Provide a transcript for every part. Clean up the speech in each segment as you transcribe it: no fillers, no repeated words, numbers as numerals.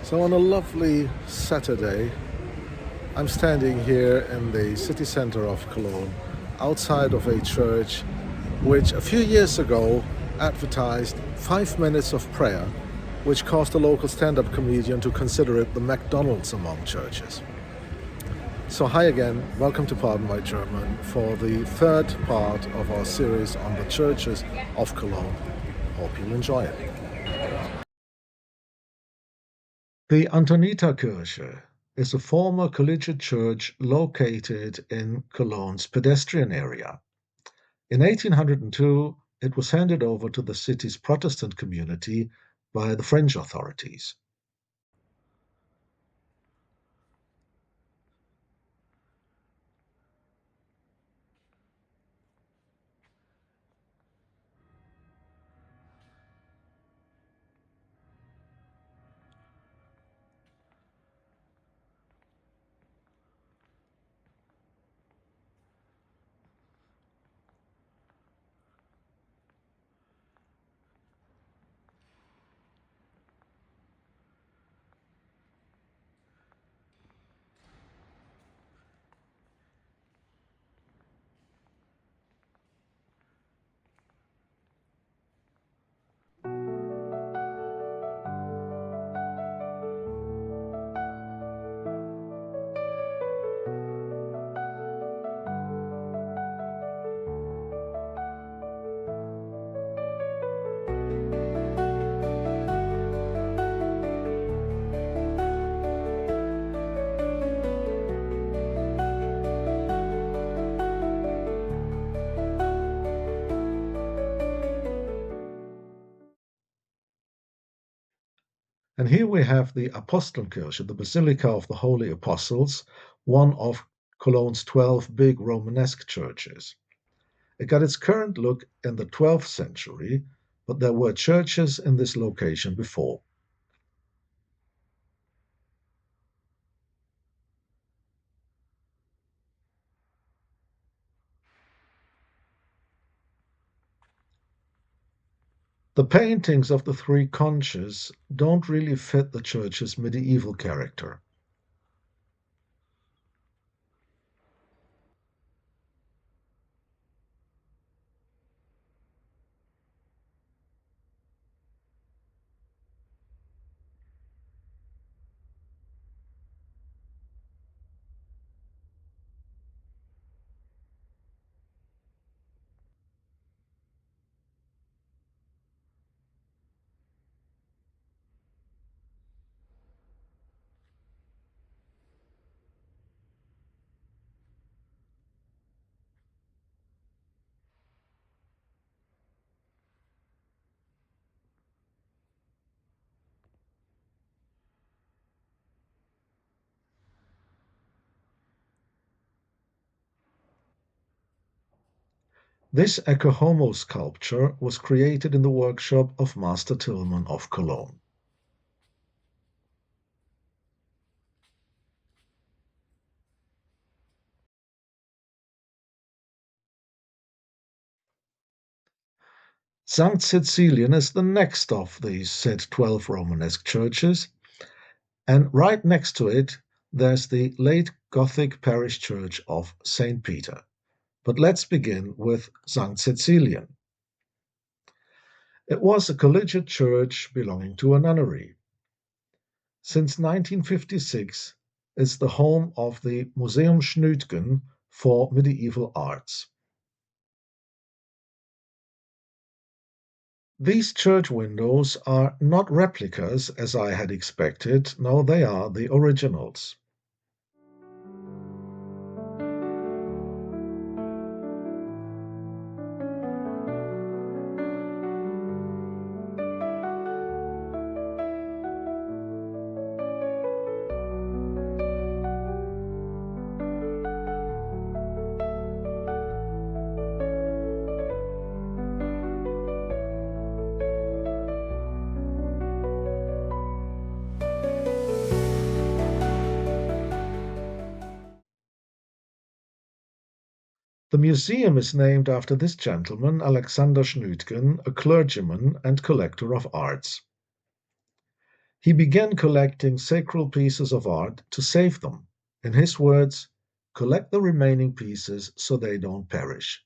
So, on a lovely Saturday, I'm standing here in the city center of Cologne, outside of a church which a few years ago advertised 5 minutes of prayer, which caused a local stand up comedian to consider it the McDonald's among churches. So, hi again, welcome to Pardon My German for the third part of our series on the churches of Cologne. Hope you'll enjoy it. The Antonita-Kirche is a former collegiate church located in Cologne's pedestrian area. In 1802, it was handed over to the city's Protestant community by the French authorities. And here we have the Apostelkirche, the Basilica of the Holy Apostles, one of Cologne's 12 big Romanesque churches. It got its current look in the 12th century, but there were churches in this location before. The paintings of the three conches don't really fit the church's medieval character. This Ecce Homo sculpture was created in the workshop of Master Tillman of Cologne. St. Cecilian is the next of these said 12 Romanesque churches, and right next to it there's the late Gothic parish church of St. Peter. But let's begin with St. Cecilian. It was a collegiate church belonging to a nunnery. Since 1956, it's the home of the Museum Schnütgen for medieval arts. These church windows are not replicas as I had expected, no, they are the originals. The museum is named after this gentleman, Alexander Schnütgen, a clergyman and collector of arts. He began collecting sacred pieces of art to save them. In his words, collect the remaining pieces so they don't perish.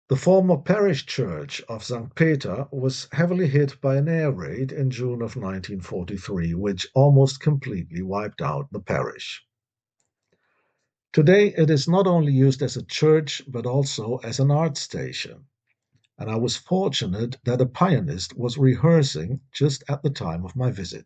The former parish church of St. Peter was heavily hit by an air raid in June of 1943, which almost completely wiped out the parish. Today, it is not only used as a church, but also as an art station. And I was fortunate that a pianist was rehearsing just at the time of my visit.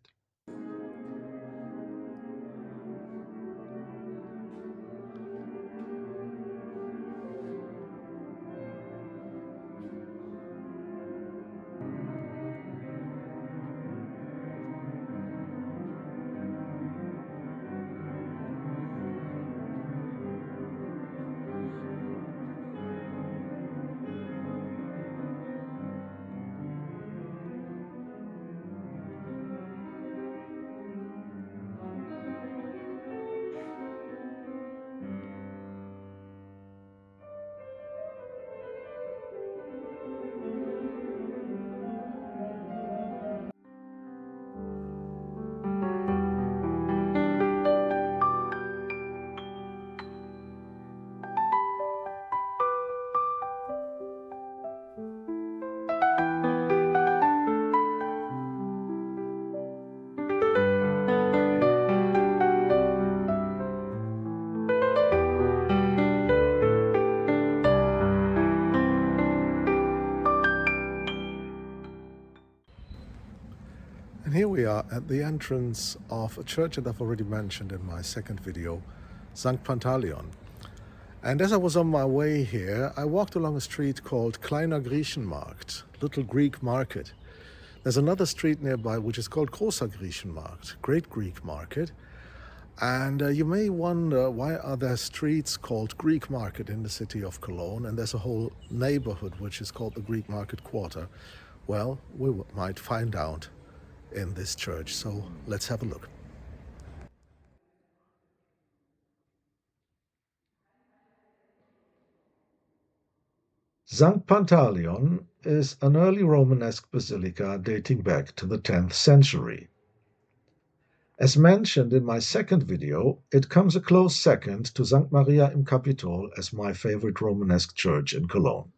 And here we are at the entrance of a church that I've already mentioned in my second video, St. Pantaleon. And as I was on my way here, I walked along a street called Kleiner Griechenmarkt, Little Greek Market. There's another street nearby which is called Großer Griechenmarkt, Great Greek Market. And you may wonder, why are there streets called Greek Market in the city of Cologne, and there's a whole neighborhood which is called the Greek Market Quarter? Well, we might find out in this church. So let's have a look. St. Pantaleon is an early Romanesque basilica dating back to the 10th century. As mentioned in my second video, it comes a close second to St. Maria im Capitol as my favorite Romanesque church in Cologne.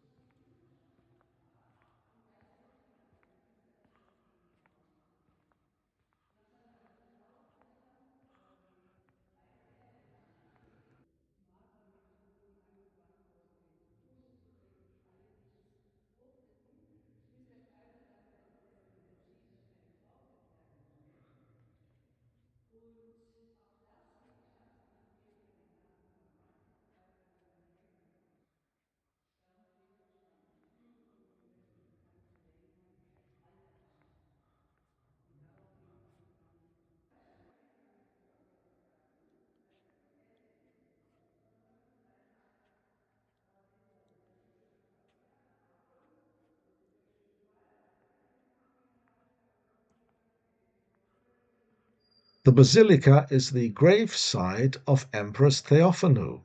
The basilica is the gravesite of Empress Theophanu,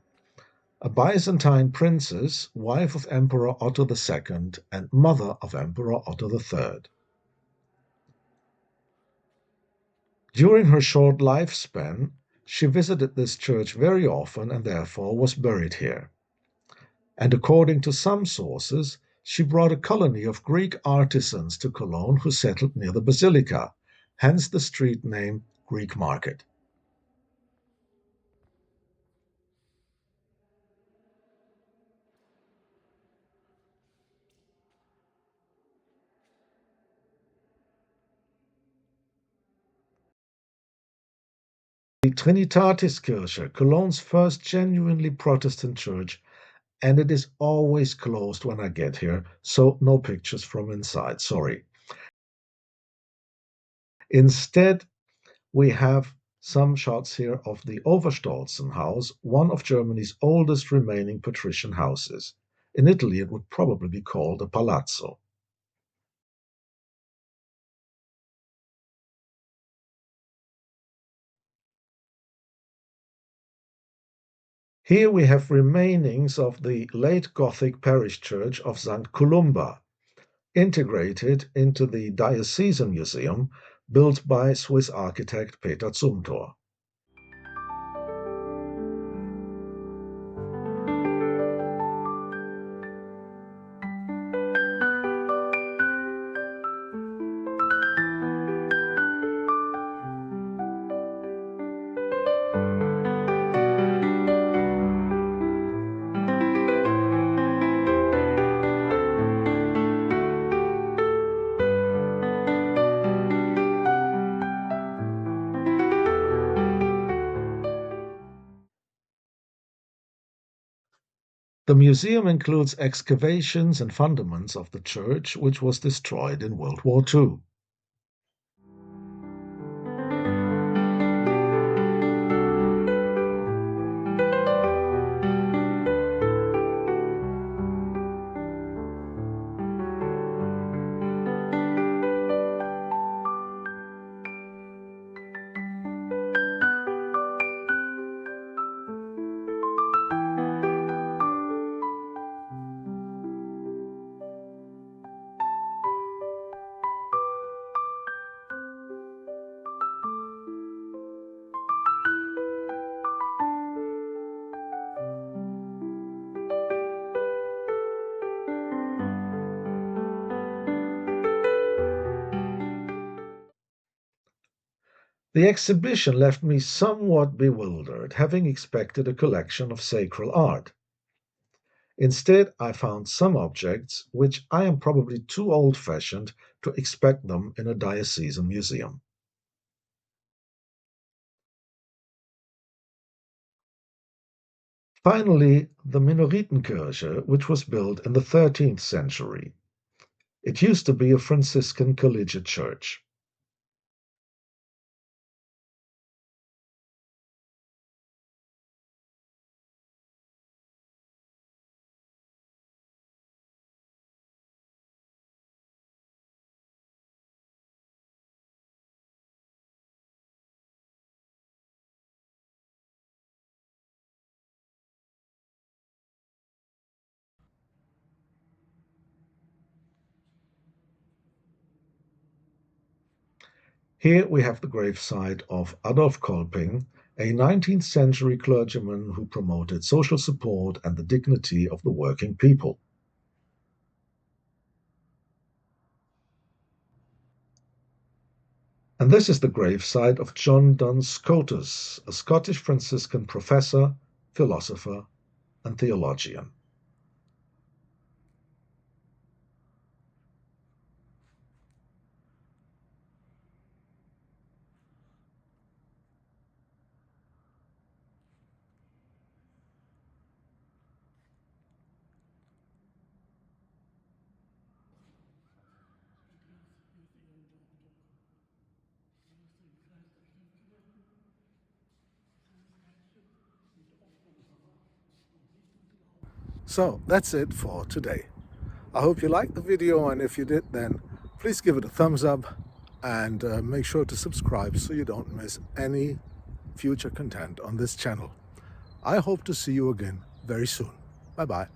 a Byzantine princess, wife of Emperor Otto II and mother of Emperor Otto III. During her short lifespan, she visited this church very often and therefore was buried here. And according to some sources, she brought a colony of Greek artisans to Cologne who settled near the basilica, hence the street name Greek Market. The Trinitatiskirche, Cologne's first genuinely Protestant church, and it is always closed when I get here, so no pictures from inside, sorry. Instead, we have some shots here of the Overstolzen house, one of Germany's oldest remaining patrician houses. In Italy, it would probably be called a palazzo. Here we have remainings of the late Gothic parish church of St. Columba, integrated into the Diocesan Museum built by Swiss architect Peter Zumthor. The museum includes excavations and fundaments of the church, which was destroyed in World War II. The exhibition left me somewhat bewildered, having expected a collection of sacred art. Instead, I found some objects which I am probably too old-fashioned to expect them in a diocesan museum. Finally, the Minoritenkirche, which was built in the 13th century. It used to be a Franciscan collegiate church. Here we have the gravesite of Adolf Kolping, a 19th century clergyman who promoted social support and the dignity of the working people. And this is the gravesite of John Duns Scotus, a Scottish Franciscan professor, philosopher, and theologian. So that's it for today. I hope you liked the video, and if you did, then please give it a thumbs up and make sure to subscribe so you don't miss any future content on this channel. I hope to see you again very soon. Bye bye.